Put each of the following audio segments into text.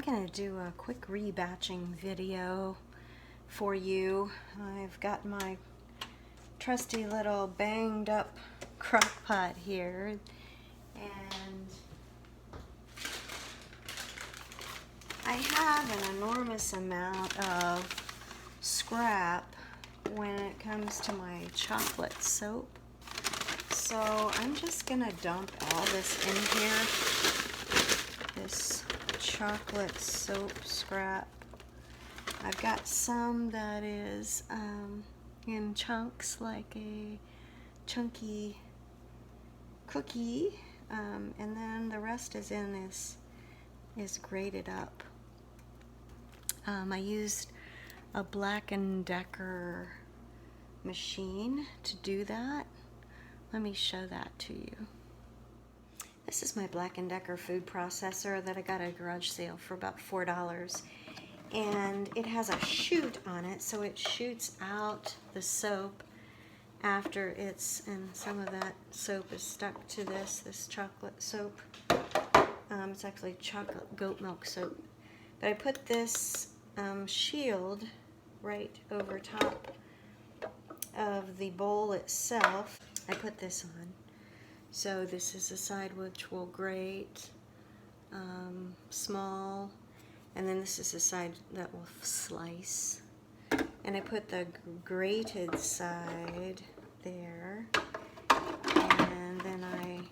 I'm going to do a quick rebatching video for you. I've got my trusty little banged up crock pot here, and I have an enormous amount of scrap when it comes to my chocolate soap. So I'm just going to dump all this in here, this chocolate soap scrap. I've got some that is in chunks, like a chunky cookie, and then the rest is in is grated up. I used a Black & Decker machine to do that. Let me show that to you. This is my Black & Decker food processor that I got at a garage sale for about $4. And it has a chute on it, so it shoots out the soap after and some of that soap is stuck to this chocolate soap. It's actually chocolate goat milk soap. But I put this shield right over top of the bowl itself. I put this on. So this is the side which will grate small, and then this is the side that will slice. And I put the grated side there, and then I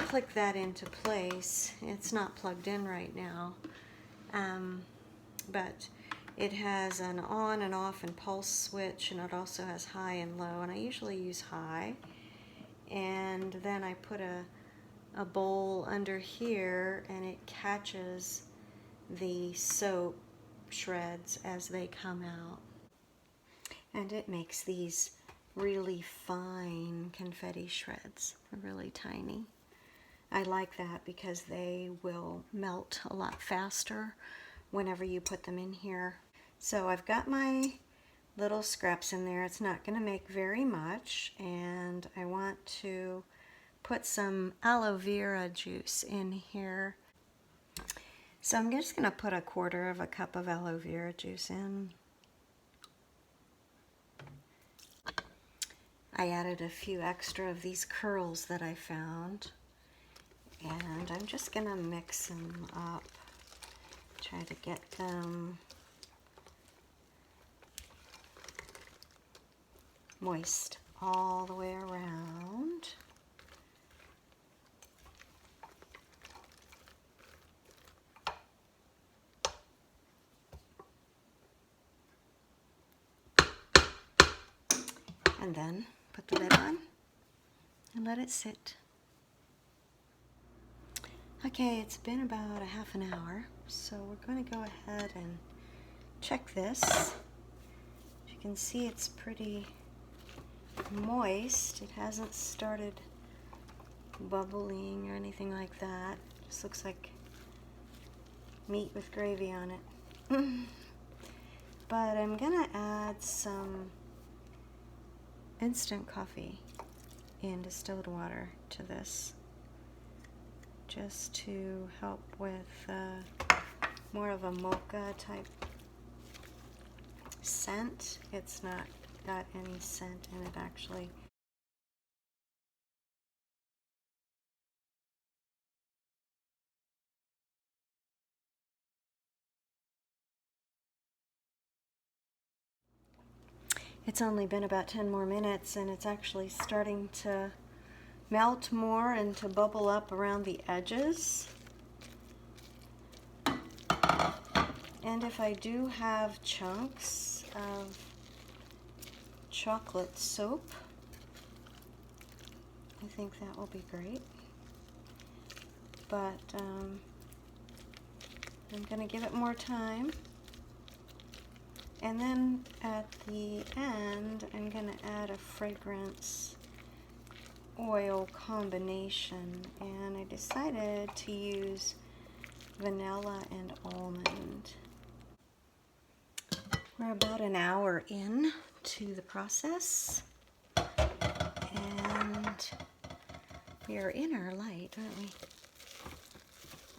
click that into place. It's not plugged in right now, but it has an on and off and pulse switch, and it also has high and low, and I usually use high. And then I put a bowl under here, and it catches the soap shreds as they come out. And it makes these really fine confetti shreds. They're really tiny. I like that because they will melt a lot faster whenever you put them in here. So I've got my little scraps in there. It's not going to make very much, and I want to put some aloe vera juice in here. So I'm just going to put 1/4 cup of aloe vera juice in. I added a few extra of these curls that I found, and I'm just going to mix them up, try to get them moist all the way around. And then put the lid on and let it sit. Okay, it's been about a half an hour, so we're going to go ahead and check this. As you can see, it's pretty moist. It hasn't started bubbling or anything like that. It just looks like meat with gravy on it. But I'm gonna add some instant coffee in distilled water to this, just to help with more of a mocha type scent. It's not got any scent in it, actually. It's only been about 10 more minutes, and it's actually starting to melt more and to bubble up around the edges. And if I do have chunks of chocolate soap, I think that will be great. But I'm going to give it more time. And then at the end, I'm going to add a fragrance oil combination. And I decided to use vanilla and almond. We're about an hour in to the process, and we are in our light, aren't we?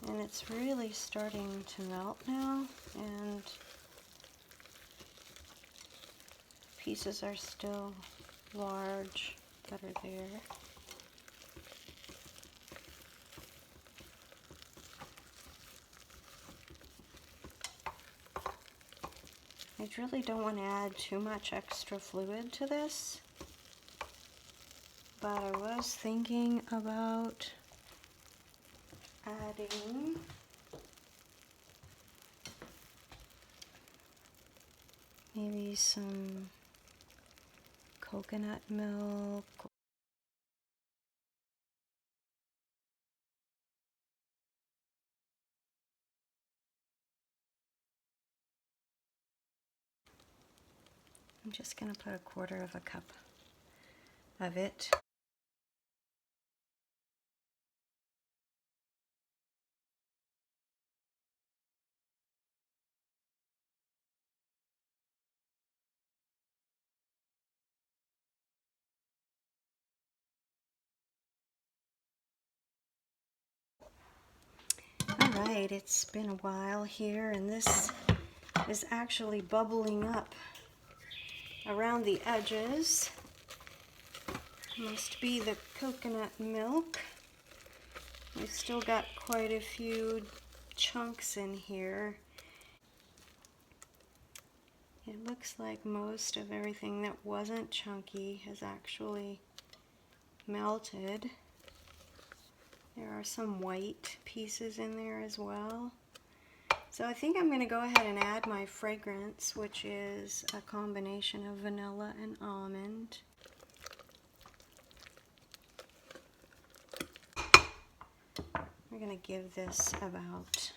And it's really starting to melt now, and pieces are still large that are there. I really don't want to add too much extra fluid to this, but I was thinking about adding maybe some coconut milk. I'm just going to put 1/4 of a cup of it. Alright, it's been a while here, and this is actually bubbling up around the edges. Must be the coconut milk. We've still got quite a few chunks in here. It looks like most of everything that wasn't chunky has actually melted. There are some white pieces in there as well. So I think I'm going to go ahead and add my fragrance, which is a combination of vanilla and almond. We're going to give this about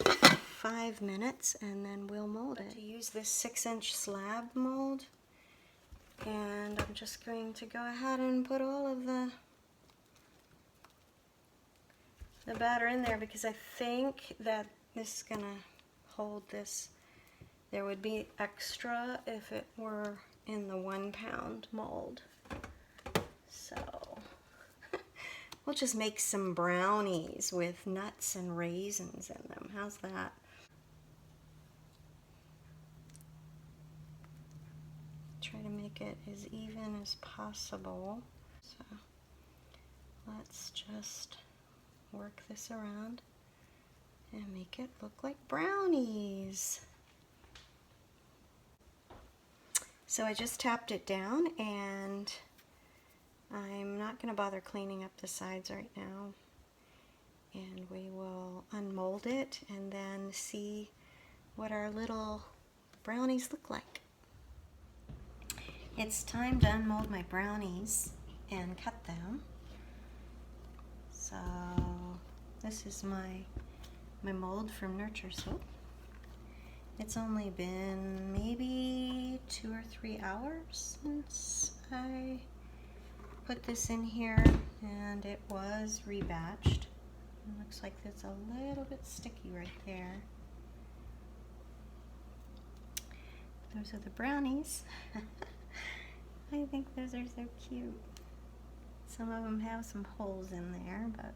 5 minutes and then we'll mold it. To use this 6-inch slab mold, and I'm just going to go ahead and put all of the batter in there, because I think that this is going to hold this. There would be extra if it were in the 1-pound mold. So we'll just make some brownies with nuts and raisins in them. How's that? Try to make it as even as possible. So let's just work this around and make it look like brownies. So I just tapped it down, and I'm not going to bother cleaning up the sides right now. And we will unmold it and then see what our little brownies look like. It's time to unmold my brownies and cut them. So this is my mold from Nurture Soap. It's only been maybe 2 or 3 hours since I put this in here, and it was rebatched. It looks like it's a little bit sticky right there. Those are the brownies. I think those are so cute. Some of them have some holes in there, but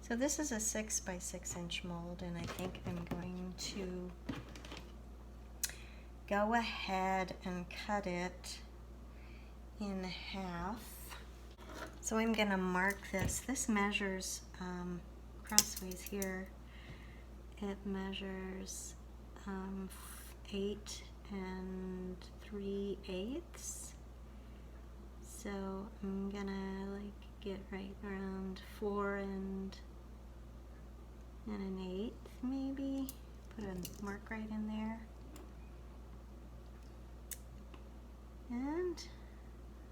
so this is a 6 by 6 inch mold, and I think I'm going to go ahead and cut it in half. So I'm going to mark this. This measures crossways here. It measures 8 3/8. So I'm gonna like get right around 4 1/8 maybe. Put a mark right in there. And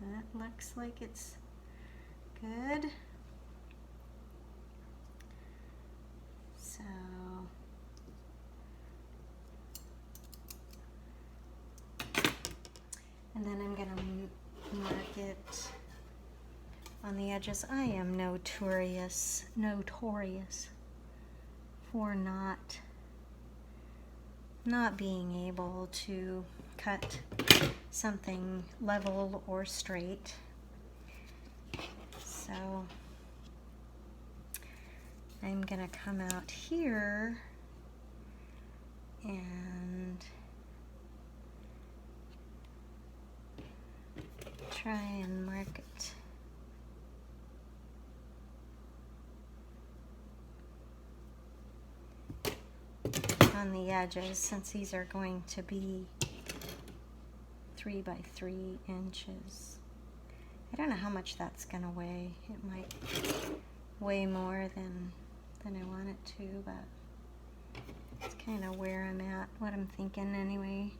that looks like it's good. So and then I'm gonna mark it on the edges. I am notorious for not being able to cut something level or straight. So I'm gonna come out here and try and mark it. On the edges, since these are going to be 3 by 3 inches. I don't know how much that's gonna weigh. It might weigh more than I want it to, but it's kind of where I'm at, what I'm thinking anyway.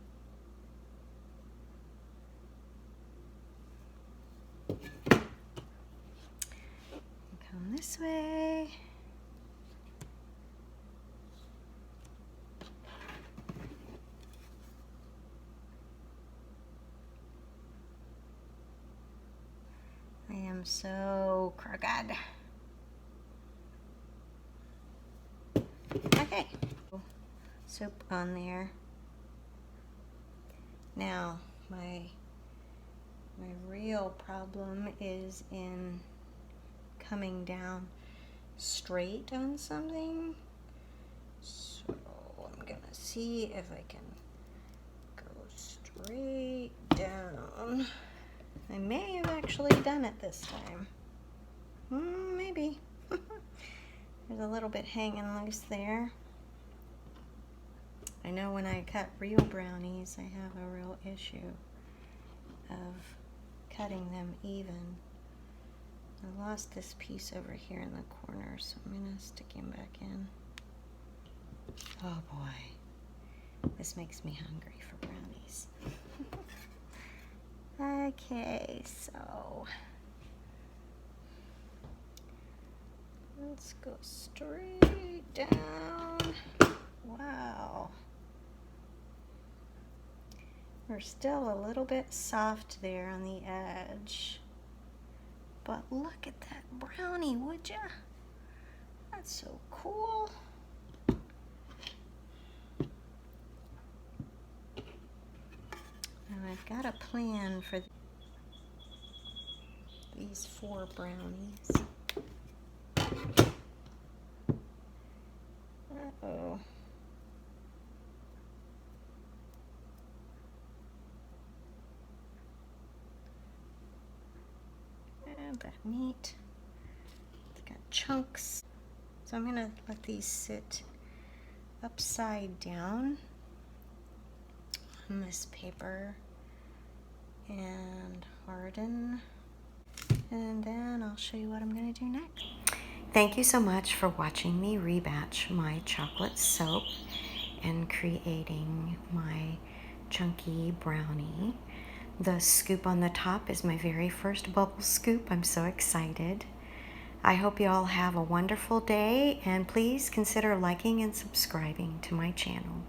Come this way. I am so crooked. Okay, soap on there. Now, my real problem is in coming down straight on something. So I'm gonna see if I can go straight down. I may have actually done it this time. Maybe. There's a little bit hanging loose there. I know when I cut real brownies, I have a real issue of cutting them even. I lost this piece over here in the corner, so I'm gonna stick him back in. Oh boy, this makes me hungry for brownies. Okay, so let's go straight down. Wow. We're still a little bit soft there on the edge. But look at that brownie, would ya? That's so cool. Now I've got a plan for these 4 brownies. Uh-oh. And that neat. It's got chunks. So I'm gonna let these sit upside down on this paper and harden. And then I'll show you what I'm gonna do next. Thank you so much for watching me rebatch my chocolate soap and creating my chunky brownie. The scoop on the top is my very first bubble scoop. I'm so excited. I hope you all have a wonderful day, and please consider liking and subscribing to my channel.